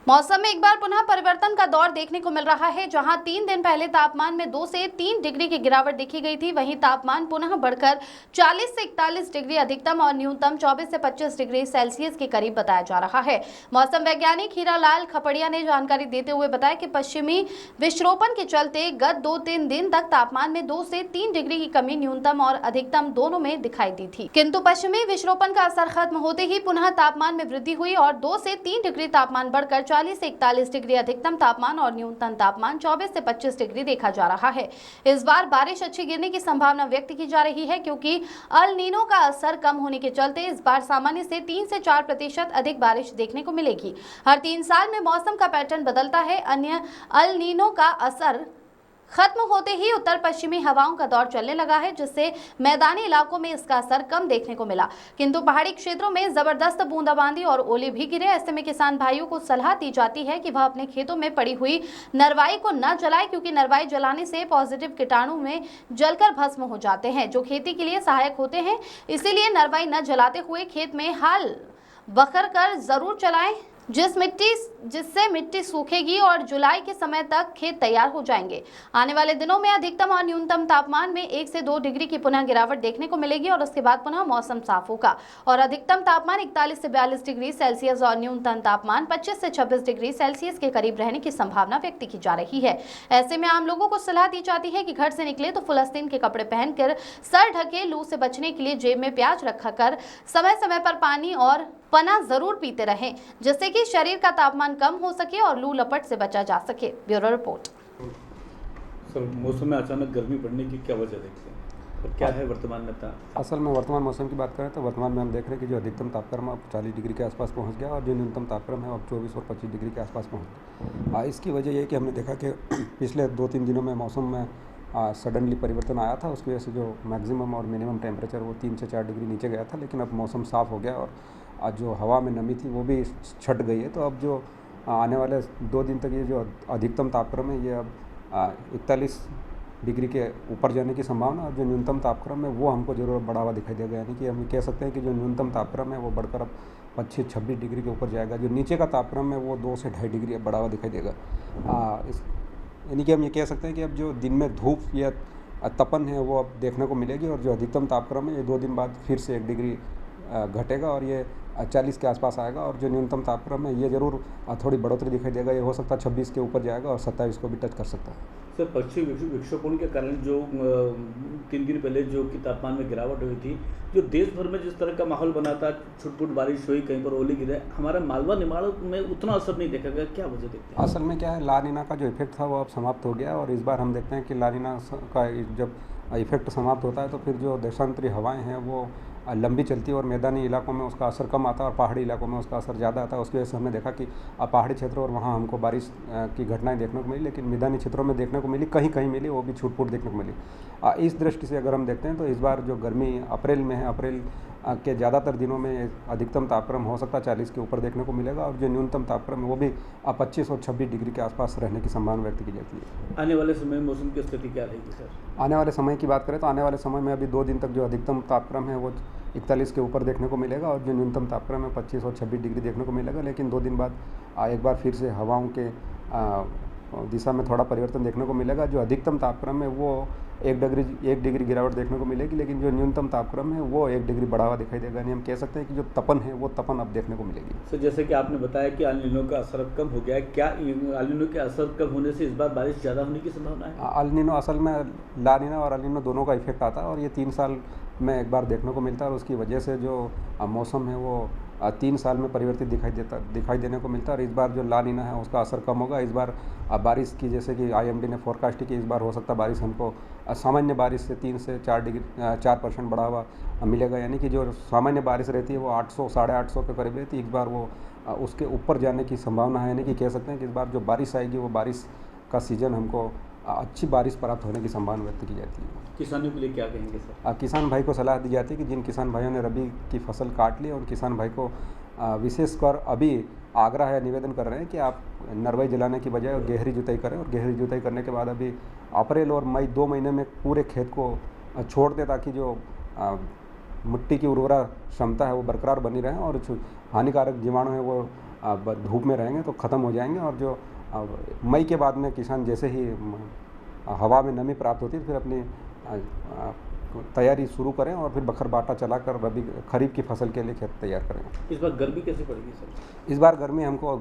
मौसम में एक बार पुनः परिवर्तन का दौर देखने को मिल रहा है। जहां 3 दिन पहले तापमान में 2 से 3 डिग्री की गिरावट देखी गई थी, वहीं तापमान पुनः बढ़कर 40 से 41 डिग्री अधिकतम और न्यूनतम 24 से 25 डिग्री सेल्सियस के करीब बताया जा रहा है। मौसम वैज्ञानिक हीरालाल खपड़िया ने जानकारी देते हुए बताया कि पश्चिमी विक्षोभन के चलते गत 2-3 दिन तक तापमान में 2 से 3 डिग्री की कमी न्यूनतम और अधिकतम दोनों में दिखाई दी थी, किंतु पश्चिमी विक्षोभन का असर खत्म होते ही पुनः तापमान में वृद्धि हुई और 2 से 3 डिग्री तापमान बढ़कर 40 से 41 डिग्री अधिकतम तापमान और न्यूनतम तापमान 24 से 25 डिग्री देखा जा रहा है। इस बार बारिश अच्छी गिरने की संभावना व्यक्त की जा रही है, क्योंकि अल नीनो का असर कम होने के चलते इस बार सामान्य से 3 से 4% अधिक बारिश देखने को मिलेगी। हर 3 साल में मौसम का पैटर्न बदलता है। अन्य अल नीनो का असर खत्म होते ही उत्तर पश्चिमी हवाओं का दौर चलने लगा है, जिससे मैदानी इलाकों में इसका असर कम देखने को मिला, किंतु पहाड़ी क्षेत्रों में जबरदस्त बूंदाबांदी और ओले भी गिरे। ऐसे में किसान भाइयों को सलाह दी जाती है कि वह अपने खेतों में पड़ी हुई नरवाई को न जलाएं, क्योंकि नरवाई जलाने से पॉजिटिव कीटाणु में जलकर भस्म हो जाते हैं, जो खेती के लिए सहायक होते हैं। इसीलिए नरवाई न जलाते हुए खेत में हाल बखर कर जरूर चलाएं, जिससे मिट्टी सूखेगी और जुलाई के समय तक खेत तैयार हो जाएंगे। आने वाले दिनों में अधिकतम और न्यूनतम तापमान में 1 से 2 डिग्री की पुनः गिरावट देखने को मिलेगी और उसके बाद पुनः मौसम साफ होगा और अधिकतम तापमान 41 से 42 डिग्री सेल्सियस और न्यूनतम तापमान 25 से 26 डिग्री सेल्सियस के करीब रहने की संभावना व्यक्त की जा रही है। ऐसे में आम लोगों को सलाह दी जाती है कि घर से निकले तो फुल आस्तीन के कपड़े पहनकर सर ढके, लू से बचने के लिए जेब में प्याज रखा कर समय समय पर पानी और पना जरूर पीते रहें, जिससे कि शरीर का तापमान कम हो सके और लू लपट से बचा जा सके। Bureau report. सर, मौसम में अचानक गर्मी बढ़ने की क्या वजह देखते हैं और क्या है वर्तमान में? असल में वर्तमान मौसम की बात करें तो वर्तमान में हम देख रहे हैं कि जो अधिकतम तापक्रम अब 40 डिग्री के आसपास पहुंच गया और जो न्यूनतम तापक्रम है अब 24 और 25 डिग्री के आसपास पहुंच गया। इसकी वजह ये है कि हमने देखा कि पिछले 2-3 दिनों में मौसम में सडनली परिवर्तन आया था। उसकी वजह से जो मैक्सिमम और मिनिमम टेम्परेचर वो 3 से 4 डिग्री नीचे गया था, लेकिन अब मौसम साफ़ हो गया और जो हवा में नमी थी वो भी छट गई है। तो अब जो आने वाले 2 दिन तक ये जो अधिकतम तापक्रम है ये अब 41 डिग्री के ऊपर जाने की संभावना और जो न्यूनतम तापक्रम है वो हमको जरूर बढ़ावा दिखाई देगा। यानी कि हम कह सकते हैं कि जो न्यूनतम तापक्रम है वो बढ़कर अब 25-26 डिग्री के ऊपर जाएगा। जो नीचे का तापक्रम है वो 2 से 2.5 डिग्री बढ़ावा दिखाई देगा। यानी कि हम ये कह सकते हैं कि अब जो दिन में धूप या तपन है वो अब देखने को मिलेगी और जो अधिकतम तापक्रम है ये 2 दिन बाद फिर से 1 डिग्री घटेगा और ये 40 के आसपास आएगा और जो न्यूनतम तापक्रम है ये ज़रूर थोड़ी बढ़ोतरी दिखाई देगा। ये हो सकता है 26 के ऊपर जाएगा और 27 को भी टच कर सकता है। सर, पश्चिमी विक्षोभन के कारण जो 3 दिन पहले जो कि तापमान में गिरावट हुई थी, जो देश भर में जिस तरह का माहौल बना था, छुटपुट बारिश हुई, कहीं पर ओले गिरे, हमारा मालवा निमाड़ में उतना असर नहीं देखा गया। क्या वजह देखते हैं? असल में क्या है, ला नीना का जो इफेक्ट था वो अब समाप्त हो गया और इस बार हम देखते हैं कि ला नीना का जब इफेक्ट समाप्त होता है तो फिर जो देशांतरी हवाएँ हैं वो लंबी चलती है और मैदानी इलाकों में उसका असर कम आता है और पहाड़ी इलाकों में उसका असर ज़्यादा आता है। उसकी वजह से हमने देखा कि पहाड़ी क्षेत्रों और वहाँ हमको बारिश की घटनाएं देखने को मिली, लेकिन मैदानी क्षेत्रों में देखने को मिली, कहीं कहीं मिली, वो भी छूट-फूट देखने को मिली। इस दृष्टि से अगर हम देखते हैं तो इस बार जो गर्मी अप्रैल में है, अप्रैल के ज़्यादातर दिनों में अधिकतम तापक्रम हो सकता है 40 के ऊपर देखने को मिलेगा और जो न्यूनतम तापक्रम है वो भी 25 और 26 डिग्री के आसपास रहने की संभावना व्यक्त की जाती है। आने वाले समय में मौसम की स्थिति क्या रहेगी सर? आने वाले समय की बात करें तो आने वाले समय में अभी 2 दिन तक जो अधिकतम तापक्रम है वो 41 के ऊपर देखने को मिलेगा और जो न्यूनतम तापक्रम है 25 और 26 डिग्री देखने को मिलेगा। लेकिन 2 दिन बाद एक बार फिर से हवाओं के दिशा में थोड़ा परिवर्तन देखने को मिलेगा। जो अधिकतम तापक्रम है वो 1 डिग्री गिरावट देखने को मिलेगी, लेकिन जो न्यूनतम तापक्रम है वो 1 डिग्री बढ़ावा दिखाई देगा। यानी हम कह सकते हैं कि जो तपन है वो तपन अब देखने को मिलेगी। सर, जैसे कि आपने बताया कि अल नीनो का असर अब कम हो गया है, क्या अल नीनो के असर कम होने से इस बार बारिश ज़्यादा होने की संभावना है? अल नीनो असल में ला नीना और अल नीनो दोनों का इफेक्ट आता है और ये 3 साल में एक बार देखने को मिलता है और उसकी वजह से जो मौसम है वो 3 साल में परिवर्तित दिखाई देने को मिलता है। और इस बार जो ला नीना है उसका असर कम होगा। इस बार बारिश की, जैसे कि IMD ने फोरकास्ट की, इस बार हो सकता है बारिश हमको सामान्य बारिश से 3 से 4% बढ़ावा मिलेगा। यानी कि जो सामान्य बारिश रहती है वो 800 साढ़े 800 के करीब रहती है, इस बार वो उसके ऊपर जाने की संभावना है। यानी कि कह सकते हैं कि इस बार जो बारिश आएगी वो बारिश का सीज़न हमको अच्छी बारिश प्राप्त होने की संभावना व्यक्त की जाती है। किसानों के लिए क्या कहेंगे सर? किसान भाई को सलाह दी जाती है कि जिन किसान भाइयों ने रबी की फसल काट ली, उन किसान भाई को विशेषकर अभी आग्रह या निवेदन कर रहे हैं कि आप नरवाई जलाने की बजाय गहरी जुताई करें और गहरी जुताई करने के बाद अभी अप्रैल और मई 2 महीने में पूरे खेत को छोड़ दें, ताकि जो मिट्टी की उर्वरा क्षमता है वो बरकरार बनी रहे और जो हानिकारक जीवाणु है वो धूप में रहेंगे तो ख़त्म हो जाएंगे। और जो मई के बाद में किसान जैसे ही हवा में नमी प्राप्त होती है फिर अपनी तैयारी शुरू करें और फिर बखर बाटा चलाकर रबी खरीफ की फसल के लिए खेत तैयार करें। इस बार गर्मी कैसे पड़ेगी सर? इस बार गर्मी हमको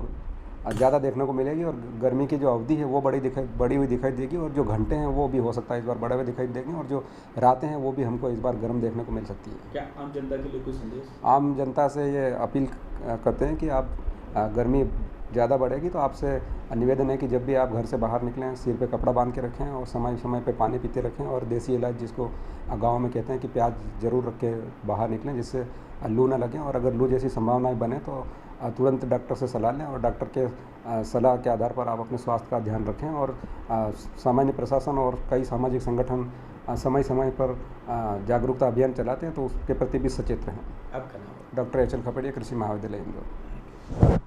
ज़्यादा देखने को मिलेगी और गर्मी की जो अवधि है वो बड़ी हुई दिखाई देगी और जो घंटे हैं वो भी हो सकता है इस बार बड़े हुए दिखाई देंगे और जो रातें हैं वो भी हमको इस बार गर्म देखने को मिल सकती है। क्या आम जनता के लिए कोई संदेश? आम जनता से ये अपील करते हैं कि आप गर्मी ज़्यादा बढ़ेगी तो आपसे निवेदन है कि जब भी आप घर से बाहर निकलें सिर पे कपड़ा बांध के रखें और समय समय पे पानी पीते रखें और देसी इलाज जिसको गांव में कहते हैं कि प्याज ज़रूर रख के बाहर निकलें जिससे लू ना लगे। और अगर लू जैसी संभावनाएं बने तो तुरंत डॉक्टर से सलाह लें और डॉक्टर के सलाह के आधार पर आप अपने स्वास्थ्य का ध्यान रखें। और सामान्य प्रशासन और कई सामाजिक संगठन समय समय पर जागरूकता अभियान चलाते हैं तो उसके प्रति भी सचेत रहें। आपका नाम? डॉक्टर एच एल खपड़िया, कृषि महाविद्यालय इंदौर।